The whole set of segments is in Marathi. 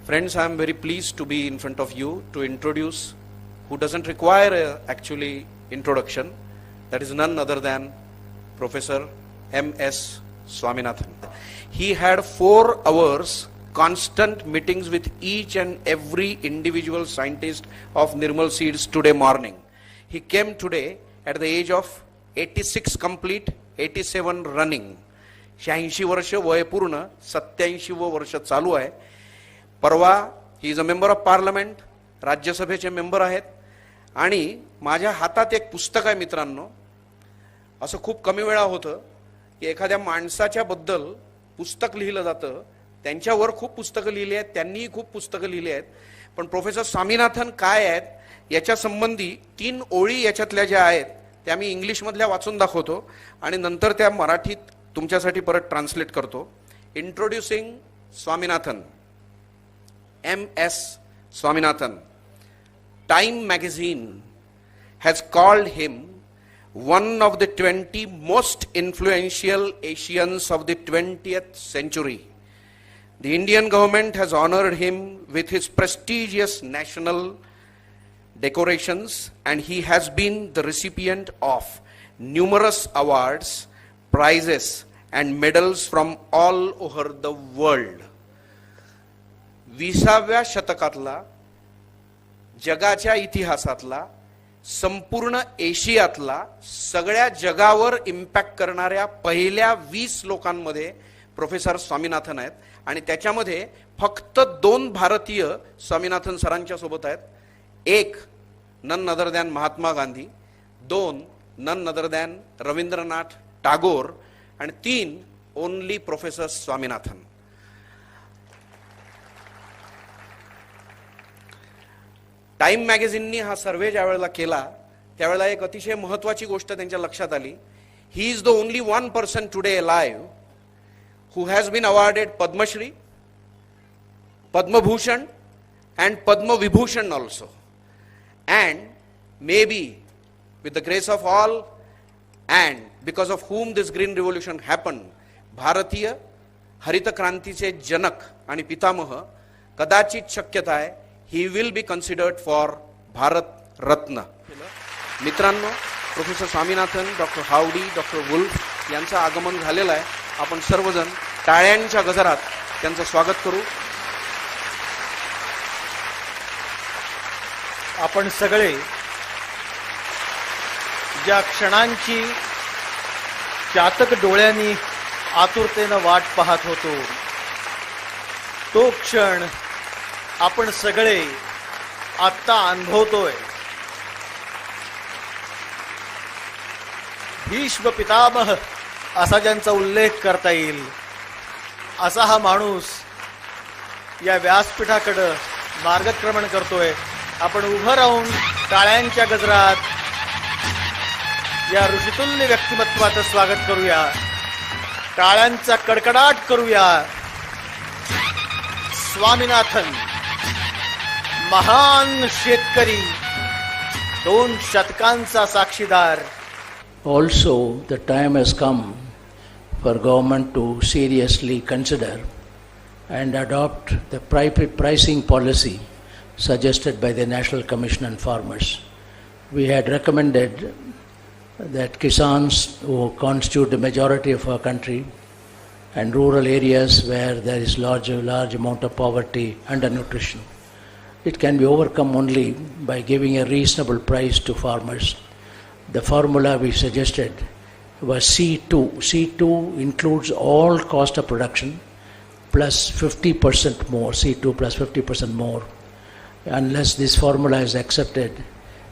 Friends, I am very pleased to be in front of you to introduce who doesn't require actually introduction. That is none other than Professor M.S. Swaminathan. He had 4 hours constant meetings with each and every individual scientist of Nirmal Seeds today morning. He came today at the age of 86 complete, 87 running. 86 वर्ष वय पूर्ण, 87 वर्ष चालू आहे. परवा he is a member of parliament, राज्यसभेचे मेंबर आहेत. आणि माझ्या हातात एक पुस्तक आहे मित्रांनो. असं खूप कमी वेळा होतं की एखाद्या माणसाच्या बद्दल पुस्तक लिहिलं जातं. त्यांच्यावर खूप पुस्तकं लिहिली आहेत, त्यांनीही खूप पुस्तकं लिहिली आहेत. पण प्रोफेसर स्वामीनाथन काय आहेत याच्या संबंधी 3 ओळी याच्यातल्या ज्या आहेत त्या मी इंग्लिशमधल्या वाचून दाखवतो आणि नंतर त्या मराठीत तुमच्यासाठी परत ट्रान्सलेट करतो. Introducing Swaminathan. M.S. Swaminathan. Time magazine has called him one of the 20 most influential Asians of the 20th century. The Indian government has honored him with his prestigious national decorations, and he has been the recipient of numerous awards, prizes, and medals from all over the world. 20व्या शतकातला, जगाच्या इतिहासातला, संपूर्ण एशियातला, सगळ्या जगावर इम्पॅक्ट करणाऱ्या पहिल्या 20 लोकांमध्ये प्रोफेसर स्वामीनाथन आहेत. आणि त्याच्यामध्ये फक्त 2 भारतीय स्वामीनाथन सरांच्या सोबत आहेत. एक none other than Mahatma Gandhi, 2 none other than Rabindranath Tagore, आणि 3 ओनली प्रोफेसर स्वामीनाथन. टाइम मॅगझिननी हा सर्वे ज्या वेळेला केला त्यावेळेला एक अतिशय महत्त्वाची गोष्ट त्यांच्या लक्षात आली. He is the only one person today alive who has been awarded Padma Shri, Padma Bhushan and Padma Vibhushan also. And maybe with the grace of all and because of whom this green revolution happened, भारतीय हरित क्रांतीचे जनक आणि पितामह कदाचित शक्यता आहे he will be considered for Bharat Ratna. मित्रांनो, प्रोफेसर स्वामीनाथन, डॉक्टर हावडी, डॉक्टर वुल्फ यांचं आगमन झालेलं आहे. आपण सर्वजण टाळ्यांच्या गजरात त्यांचं स्वागत करू. आपण सगळे ज्या क्षणांची चातक डोळ्यांनी आतुरतेनं वाट पाहत होतो तो क्षण आपण सगळे आत्ता अनुभवतोय. भीष्म पितामह असा ज्यांचा उल्लेख करता येईल असा हा माणूस या व्यासपीठाकडे मार्गक्रमण करतोय. आपण उभं राहून टाळ्यांच्या गजरात या ऋषितुल्य व्यक्तिमत्वाचं स्वागत करूया. टाळ्यांचा कडकडाट करूया. स्वामीनाथन, महान शेतकरी, 2 शतकांचा साक्षीदार. Also, the time has come for government to seriously consider and adopt the pricing policy suggested by the National Commission on Farmers. We had recommended that Kisans who constitute the majority of our country and rural areas where there is large amount of poverty, undernutrition, it can be overcome only by giving a reasonable price to farmers. The formula we suggested was C2. C2 includes all cost of production plus 50% more, C2 plus 50% more. Unless this formula is accepted,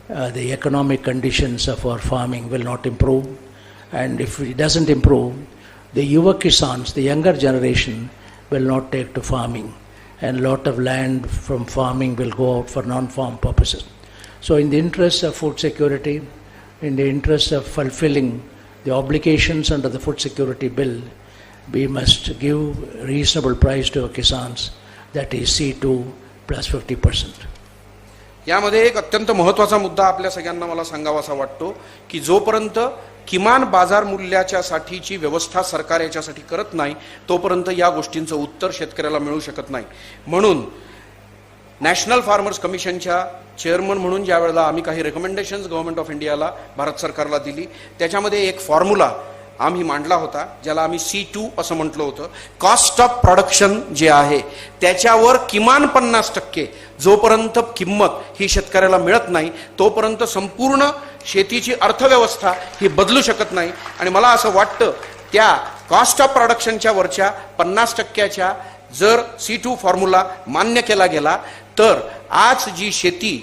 the economic conditions of our farming will not improve. And if it doesn't improve, the Yuva Kisans, the younger generation, will not take to farming. And a lot of land from farming will go out for non-farm purposes. So in the interest of food security, in the interest of fulfilling the obligations under the food security bill, we must give reasonable price to our Kisans, that is C2 plus 50%. यामध्ये एक अत्यंत महत्त्वाचा मुद्दा आपल्या सगळ्यांना मला सांगावासा वाटतो की जोपर्यंत किमान बाजार मूल्याच्या साठीची व्यवस्था सरकार याच्यासाठी करत नाही तोपर्यंत या गोष्टींचं उत्तर शेतकऱ्याला मिळू शकत नाही. म्हणून नॅशनल फार्मर्स कमिशनच्या चेअरमन म्हणून ज्या वेळेला आम्ही काही रेकमेंडेशन्स गव्हर्नमेंट ऑफ इंडियाला भारत सरकारला दिली, त्याच्यामध्ये एक फॉर्म्युला आम्ही मांडला होता ज्याला आम्ही C2 असं म्हटलं होतं. कॉस्ट ऑफ प्रोडक्शन जे आहे त्याच्यावर किमान 50% जोपर्यंत किंमत ही शेतकऱ्याला मिळत नाही तोपर्यंत संपूर्ण शेतीची अर्थव्यवस्था ही बदलू शकत नाही. आणि मला असं वाटतं त्या कॉस्ट ऑफ प्रोडक्शनच्या वरच्या 50%च्या जर C2 फॉर्म्युला मान्य केला गेला तर आज जी शेती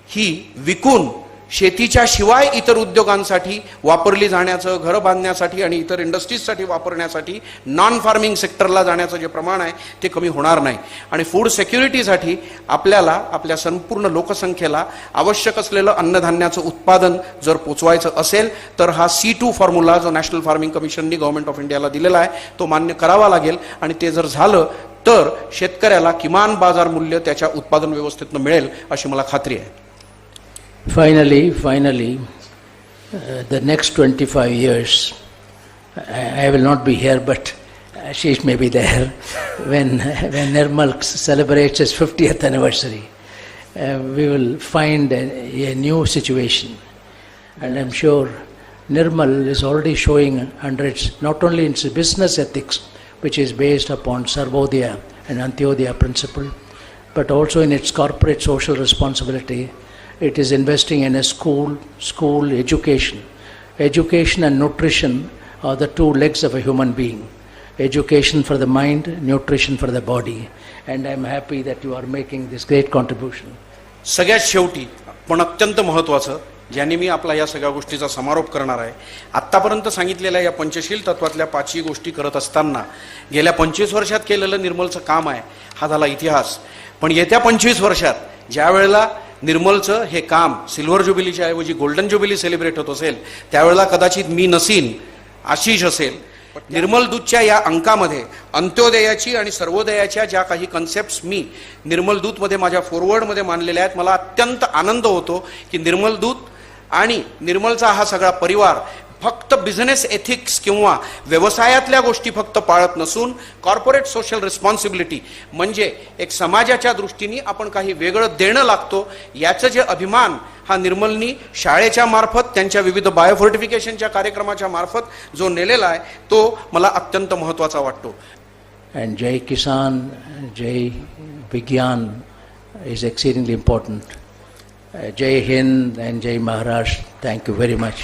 ही विकून शेतीच्या शिवाय इतर उद्योगांसाठी वापरली जाण्याचं, घरं बांधण्यासाठी आणि इतर इंडस्ट्रीजसाठी वापरण्यासाठी नॉन फार्मिंग सेक्टरला जाण्याचं जे प्रमाण आहे ते कमी होणार नाही. आणि फूड सिक्युरिटीसाठी आपल्याला आपल्या संपूर्ण लोकसंख्येला आवश्यक असलेलं अन्नधान्याचं उत्पादन जर पोचवायचं असेल तर हा C2 फॉर्म्युला जो नॅशनल फार्मिंग कमिशननी गव्हर्नमेंट ऑफ इंडियाला दिलेला आहे तो मान्य करावा लागेल. आणि ते जर झालं तर शेतकऱ्याला किमान बाजार मूल्य त्याच्या उत्पादन व्यवस्थेतून मिळेल अशी मला खात्री आहे. Finally, the next 25 years, I will not be here, but Ashish may be there when Nirmal celebrates its 50th anniversary. We will find a new situation, and I'm sure Nirmal is already showing under its, not only its business ethics, which is based upon Sarvodaya and Antyodaya principle, but also in its corporate social responsibility. It is investing in a school education. Education and nutrition are the two legs of a human being. Education for the mind, nutrition for the body. And I'm happy that you are making this great contribution. सगळ्यात शेवटी पण अत्यंत महत्त्वाचं ज्यांनी मी आपला या सगळ्या गोष्टीचा समारोप करणार आहे, आत्तापर्यंत सांगितलेल्या या पंचशील तत्वातल्या 5ही गोष्टी करत असताना गेल्या 25 वर्षात केलेलं निर्मलचं काम आहे हा झाला इतिहास. पण येत्या 25 वर्षात ज्या वेळेला निर्मलचं हे काम सिल्वर ज्युबिलीच्या ऐवजी गोल्डन ज्युबिली सेलिब्रेट होत असेल त्यावेळेला कदाचित मी नसीन, आशिष असेल. निर्मल दूतच्या या अंकामध्ये अंत्योदयाची आणि सर्वोदयाच्या ज्या काही कन्सेप्ट्स मी निर्मल दूतमध्ये माझ्या फॉरवर्डमध्ये मांडलेल्या आहेत, मला अत्यंत आनंद होतो की निर्मल दूत आणि निर्मलचा हा सगळा परिवार फक्त बिझनेस एथिक्स किंवा व्यवसायातल्या गोष्टी फक्त पाळत नसून कॉर्पोरेट सोशल रिस्पॉन्सिबिलिटी म्हणजे एक समाजाच्या दृष्टीने आपण काही वेगळं देणं लागतो याचं जे अभिमान हा निर्मलनी शाळेच्या मार्फत त्यांच्या विविध बायोफोर्टिफिकेशनच्या कार्यक्रमाच्या मार्फत जो नेलेला आहे तो मला अत्यंत महत्त्वाचा वाटतो. And Jai Kisan, Jai Vigyan is exceedingly important. Jai Hind and Jai Maharashtra. Thank you very much.